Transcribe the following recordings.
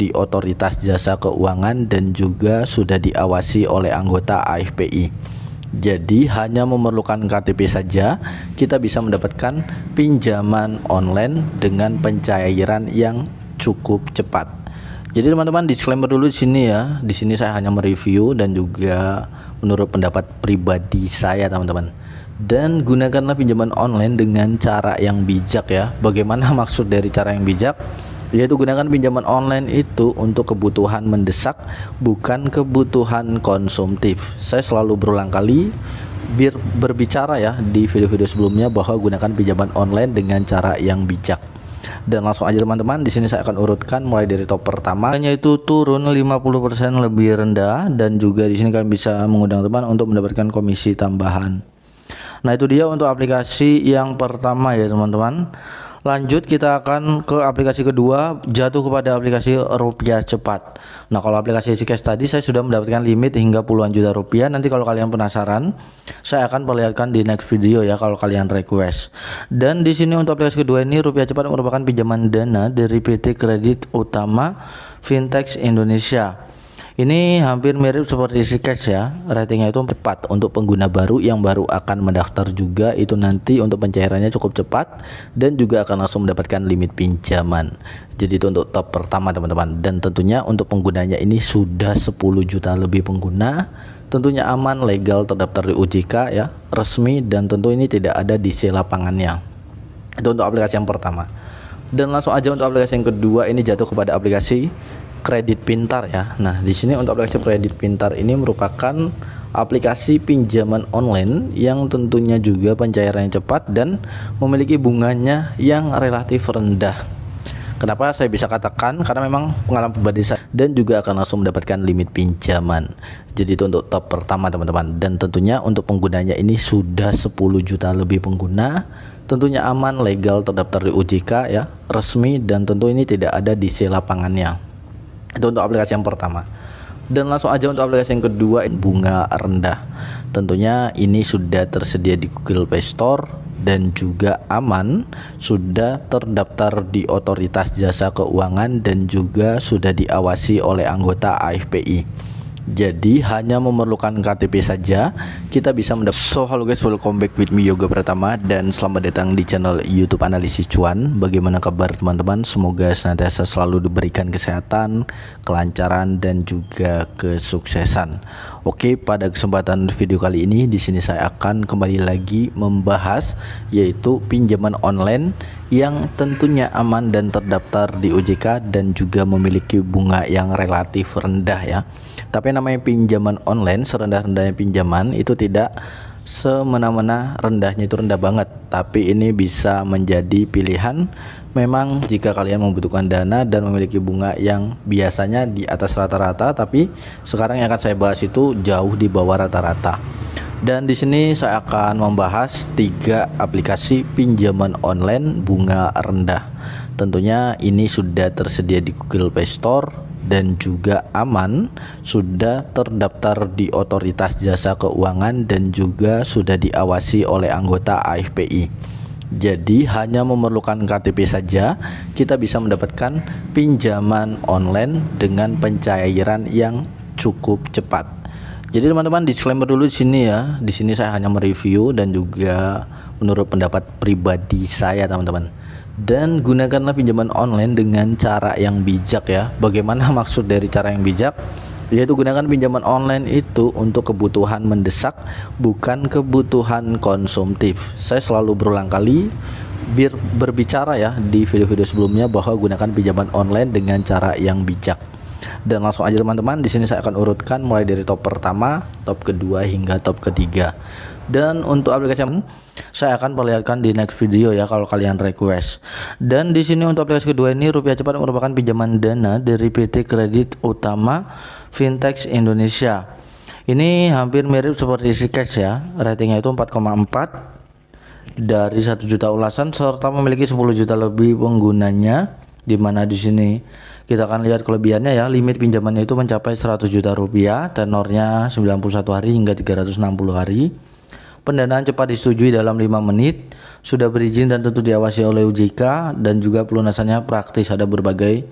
di Otoritas Jasa Keuangan dan juga sudah diawasi oleh anggota AFPI. Jadi hanya memerlukan KTP saja kita bisa mendapatkan pinjaman online dengan pencairan yang cukup cepat. Jadi teman-teman, disclaimer dulu di sini ya. Di sini saya hanya mereview dan juga menurut pendapat pribadi saya teman-teman. Dan gunakanlah pinjaman online dengan cara yang bijak ya. Bagaimana maksud dari cara yang bijak? Yaitu gunakan pinjaman online itu untuk kebutuhan mendesak, bukan kebutuhan konsumtif. Saya selalu berulang kali berbicara ya di video-video sebelumnya bahwa gunakan pinjaman online dengan cara yang bijak. Dan langsung aja teman-teman, di sini saya akan urutkan mulai dari top pertama, yaitu turun 50% lebih rendah, dan juga di sini kalian bisa mengundang teman untuk mendapatkan komisi tambahan. Nah, itu dia untuk aplikasi yang pertama ya teman-teman. Lanjut kita akan ke aplikasi kedua, jatuh kepada aplikasi Rupiah Cepat. Nah, kalau aplikasi Zcash tadi saya sudah mendapatkan limit hingga puluhan juta rupiah. Nanti kalau kalian penasaran, saya akan perlihatkan di next video ya kalau kalian request. Dan di sini untuk aplikasi kedua ini, Rupiah Cepat merupakan pinjaman dana dari PT Kredit Utama Fintech Indonesia. Ini hampir mirip seperti Zcash ya, ratingnya itu cepat. Untuk pengguna baru yang baru akan mendaftar juga, itu nanti untuk pencairannya cukup cepat dan juga akan langsung mendapatkan limit pinjaman. Jadi itu untuk top pertama teman-teman, dan tentunya untuk penggunanya ini sudah 10 juta lebih pengguna. Tentunya aman, legal, terdaftar di OJK ya, resmi, dan tentu ini tidak ada di lapangannya. Itu untuk aplikasi yang pertama. Dan langsung aja untuk aplikasi yang kedua, ini jatuh kepada aplikasi Kredit Pintar ya. Nah, di sini untuk aplikasi Kredit Pintar ini merupakan aplikasi pinjaman online yang tentunya juga pencairannya cepat dan memiliki bunganya yang relatif rendah. Kenapa saya bisa katakan? Karena memang pengalaman pribadi saya, dan juga akan langsung mendapatkan limit pinjaman. Jadi itu untuk top pertama teman-teman, dan tentunya untuk penggunanya ini sudah 10 juta lebih pengguna. Tentunya aman, legal, terdaftar di OJK ya, resmi, dan tentu ini tidak ada di lapangannya. Itu untuk aplikasi yang pertama. Dan langsung aja untuk aplikasi yang kedua, bunga rendah. Tentunya ini sudah tersedia di Google Play Store dan juga aman, sudah terdaftar di Otoritas Jasa Keuangan dan juga sudah diawasi oleh anggota AFPI. Jadi hanya memerlukan KTP saja kita bisa mendapat. So halo guys, welcome back with me Yoga Pratama, dan selamat datang di channel YouTube Analisis Cuan. Bagaimana kabar teman-teman? Semoga senantiasa selalu diberikan kesehatan, kelancaran, dan juga kesuksesan. Oke, pada kesempatan video kali ini di sini saya akan kembali lagi membahas yaitu pinjaman online yang tentunya aman dan terdaftar di OJK dan juga memiliki bunga yang relatif rendah ya. Tapi namanya pinjaman online, serendah-rendahnya pinjaman itu tidak semena-mena rendahnya itu rendah banget, tapi ini bisa menjadi pilihan memang jika kalian membutuhkan dana dan memiliki bunga yang biasanya di atas rata-rata, tapi sekarang yang akan saya bahas itu jauh di bawah rata-rata. Dan di sini saya akan membahas 3 aplikasi pinjaman online bunga rendah. Tentunya ini sudah tersedia di Google Play Store dan juga aman, sudah terdaftar di Otoritas Jasa Keuangan dan juga sudah diawasi oleh anggota AFPI. Jadi hanya memerlukan KTP saja kita bisa mendapatkan pinjaman online dengan pencairan yang cukup cepat. Jadi teman-teman, disclaimer dulu di sini ya. Di sini saya hanya mereview dan juga menurut pendapat pribadi saya teman-teman. Dan gunakanlah pinjaman online dengan cara yang bijak ya. Bagaimana maksud dari cara yang bijak? Yaitu gunakan pinjaman online itu untuk kebutuhan mendesak, bukan kebutuhan konsumtif. Saya selalu berulang kali berbicara ya di video-video sebelumnya bahwa gunakan pinjaman online dengan cara yang bijak. Dan langsung aja teman-teman, di sini saya akan urutkan mulai dari top pertama, top kedua, hingga top ketiga. Dan untuk aplikasi yang saya akan perlihatkan di next video ya kalau kalian request. Dan di sini untuk aplikasi kedua ini, Rupiah Cepat merupakan pinjaman dana dari PT Kredit Utama Fintech Indonesia. Ini hampir mirip seperti Zcash ya, ratingnya itu 4,4 dari 1 juta ulasan serta memiliki 10 juta lebih penggunanya, di mana di sini kita akan lihat kelebihannya ya. Limit pinjamannya itu mencapai 100 juta rupiah, tenornya 91 hari hingga 360 hari. Pendanaan cepat disetujui dalam 5 menit, sudah berizin dan tentu diawasi oleh OJK, dan juga pelunasannya praktis. Ada berbagai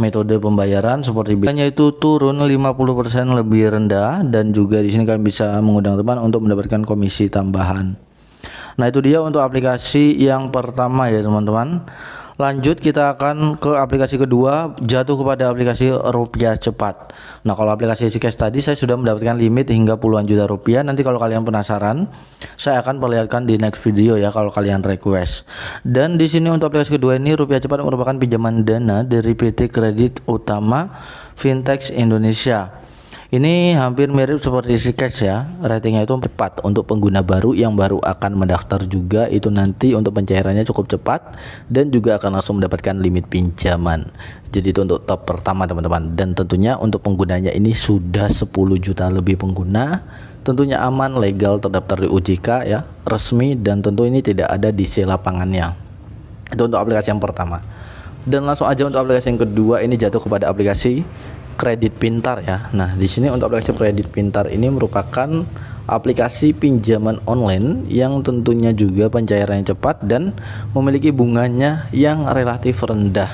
metode pembayaran seperti biasanya itu turun 50% lebih rendah, dan juga di sini kalian bisa mengundang teman untuk mendapatkan komisi tambahan. Nah, itu dia untuk aplikasi yang pertama ya teman-teman. Lanjut kita akan ke aplikasi kedua, jatuh kepada aplikasi rupiah cepat. Nah, kalau aplikasi EasyCash tadi saya sudah mendapatkan limit hingga puluhan juta rupiah. Nanti kalau kalian penasaran, saya akan perlihatkan di next video ya kalau kalian request. Dan di sini untuk aplikasi kedua ini, rupiah cepat merupakan pinjaman dana dari PT Kredit Utama Fintech Indonesia. Ini hampir mirip seperti EasyCash ya, ratingnya itu cepat. Untuk pengguna baru yang baru akan mendaftar juga, itu nanti untuk pencairannya cukup cepat dan juga akan langsung mendapatkan limit pinjaman. Jadi itu untuk top pertama teman-teman, dan tentunya untuk penggunanya ini sudah 10 juta lebih pengguna. Tentunya aman, legal, terdaftar di OJK ya, resmi, dan tentu ini tidak ada DC lapangannya. Itu untuk aplikasi yang pertama. Dan langsung aja untuk aplikasi yang kedua, ini jatuh kepada aplikasi Kredit Pintar ya. Nah, di sini untuk aplikasi Kredit Pintar ini merupakan aplikasi pinjaman online yang tentunya juga pencairannya cepat dan memiliki bunganya yang relatif rendah.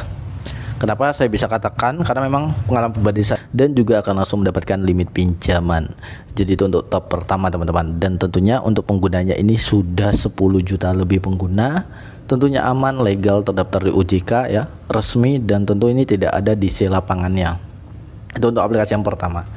Kenapa saya bisa katakan? Karena memang pengalaman pribadi saya, dan juga akan langsung mendapatkan limit pinjaman. Jadi itu untuk top pertama teman-teman, dan tentunya untuk penggunanya ini sudah 10 juta lebih pengguna. Tentunya aman, legal, terdaftar di OJK ya, resmi, dan tentu ini tidak ada DC lapangannya. Itu untuk aplikasi yang pertama.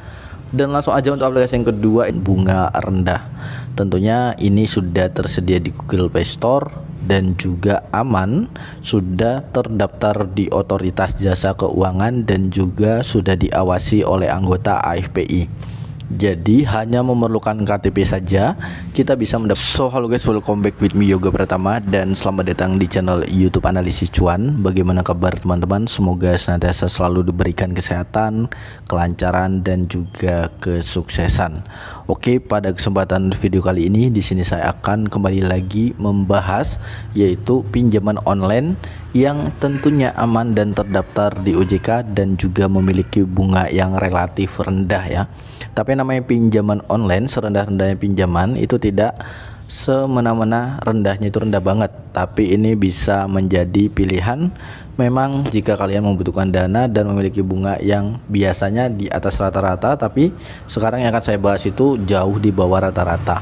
Dan langsung aja untuk aplikasi yang kedua, bunga rendah. Tentunya ini sudah tersedia di Google Play Store dan juga aman, sudah terdaftar di Otoritas Jasa Keuangan dan juga sudah diawasi oleh anggota AFPI. Jadi hanya memerlukan KTP saja kita bisa mendapat. So halo guys, welcome back with me Yoga Pratama, dan selamat datang di channel YouTube Analisis Cuan. Bagaimana kabar teman-teman? Semoga senantiasa selalu diberikan kesehatan, kelancaran, dan juga kesuksesan. Oke, pada kesempatan video kali ini di sini saya akan kembali lagi membahas yaitu pinjaman online yang tentunya aman dan terdaftar di OJK dan juga memiliki bunga yang relatif rendah ya. Tapi namanya pinjaman online, serendah-rendahnya pinjaman itu tidak semena-mena rendahnya itu rendah banget, tapi ini bisa menjadi pilihan memang jika kalian membutuhkan dana dan memiliki bunga yang biasanya di atas rata-rata, tapi sekarang yang akan saya bahas itu jauh di bawah rata-rata.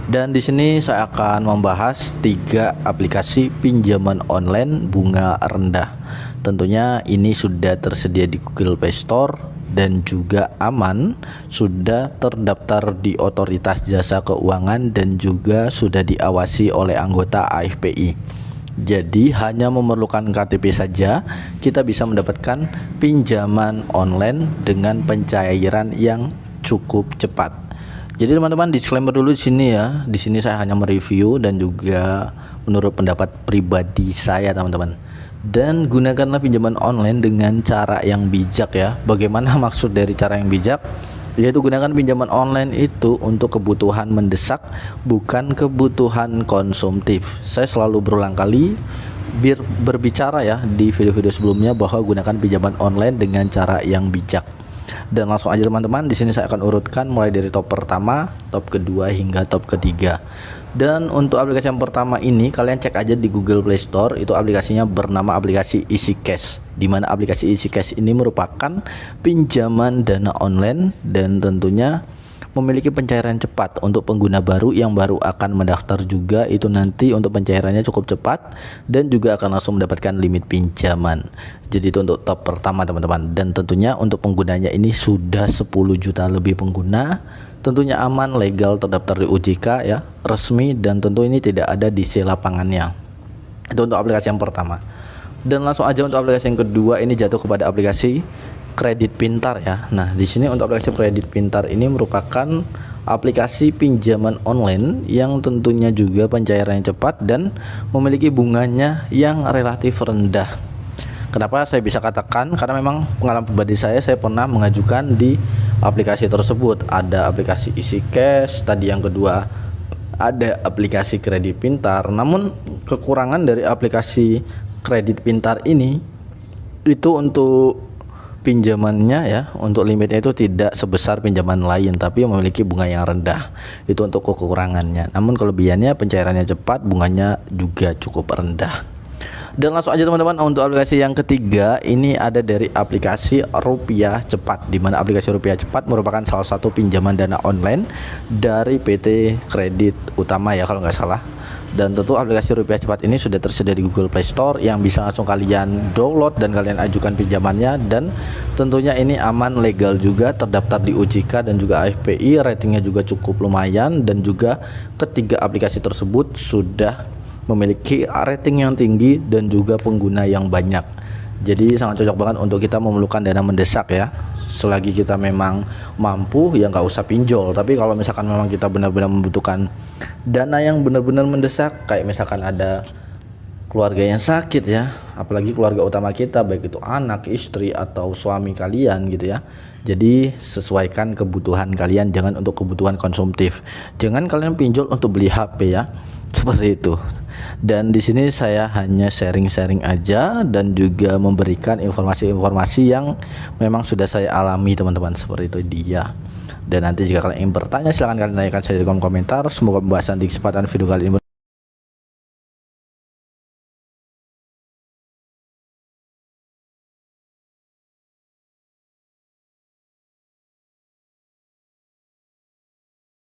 Dan di sini saya akan membahas 3 aplikasi pinjaman online bunga rendah. Tentunya ini sudah tersedia di Google Play Store dan juga aman, sudah terdaftar di Otoritas Jasa Keuangan dan juga sudah diawasi oleh anggota AFPI. Jadi hanya memerlukan KTP saja kita bisa mendapatkan pinjaman online dengan pencairan yang cukup cepat. Jadi teman-teman, disclaimer dulu di sini ya. Di sini saya hanya mereview dan juga menurut pendapat pribadi saya teman-teman. Dan gunakanlah pinjaman online dengan cara yang bijak ya. Bagaimana maksud dari cara yang bijak? Yaitu gunakan pinjaman online itu untuk kebutuhan mendesak, bukan kebutuhan konsumtif. Saya selalu berulang kali berbicara ya di video-video sebelumnya bahwa gunakan pinjaman online dengan cara yang bijak. Dan langsung aja teman-teman, di sini saya akan urutkan mulai dari top pertama, top kedua, hingga top ketiga. Dan untuk aplikasi yang pertama ini kalian cek aja di Google Play Store, itu aplikasinya bernama aplikasi EasyCash, di mana aplikasi EasyCash ini merupakan pinjaman dana online dan tentunya memiliki pencairan cepat. Untuk pengguna baru yang baru akan mendaftar juga, itu nanti untuk pencairannya cukup cepat dan juga akan langsung mendapatkan limit pinjaman. Jadi itu untuk top pertama teman-teman, dan tentunya untuk penggunanya ini sudah 10 juta lebih pengguna. Tentunya aman, legal, terdaftar di OJK ya, resmi, dan tentu ini tidak ada DC lapangannya. Itu untuk aplikasi yang pertama. Dan langsung aja untuk aplikasi yang kedua, ini jatuh kepada aplikasi Kredit Pintar ya. Nah, di sini untuk aplikasi Kredit Pintar ini merupakan aplikasi pinjaman online yang tentunya juga pencairannya cepat dan memiliki bunganya yang relatif rendah. Kenapa saya bisa katakan? Karena memang pengalaman pribadi saya pernah mengajukan di aplikasi tersebut. Ada aplikasi EasyCash, tadi yang kedua ada aplikasi Kredit Pintar. Namun kekurangan dari aplikasi Kredit Pintar ini itu untuk pinjamannya ya, untuk limitnya itu tidak sebesar pinjaman lain, tapi memiliki bunga yang rendah. Itu untuk kekurangannya. Namun kelebihannya pencairannya cepat, bunganya juga cukup rendah. Dan langsung aja teman-teman, untuk aplikasi yang ketiga ini ada dari aplikasi Rupiah Cepat, di mana aplikasi Rupiah Cepat merupakan salah satu pinjaman dana online dari PT Kredit Utama ya kalau nggak salah. Dan tentu aplikasi Rupiah Cepat ini sudah tersedia di Google Play Store, yang bisa langsung kalian download dan kalian ajukan pinjamannya. Dan tentunya ini aman, legal juga, terdaftar di OJK dan juga AFPI, ratingnya juga cukup lumayan. Dan juga ketiga aplikasi tersebut sudah memiliki rating yang tinggi dan juga pengguna yang banyak. Jadi sangat cocok banget untuk kita memerlukan dana mendesak ya. Selagi kita memang mampu ya nggak usah pinjol. Tapi kalau misalkan memang kita benar-benar membutuhkan dana yang benar-benar mendesak, kayak misalkan ada keluarga yang sakit ya, apalagi keluarga utama kita, baik itu anak, istri atau suami kalian gitu ya. Jadi sesuaikan kebutuhan kalian, jangan untuk kebutuhan konsumtif. Jangan kalian pinjol untuk beli HP ya, seperti itu. Dan di sini saya hanya sharing-sharing aja dan juga memberikan informasi-informasi yang memang sudah saya alami teman-teman, seperti itu dia. Dan nanti jika kalian ingin bertanya silahkan kalian tanyakan saya di kolom komentar. Semoga pembahasan di kesempatan video kali ini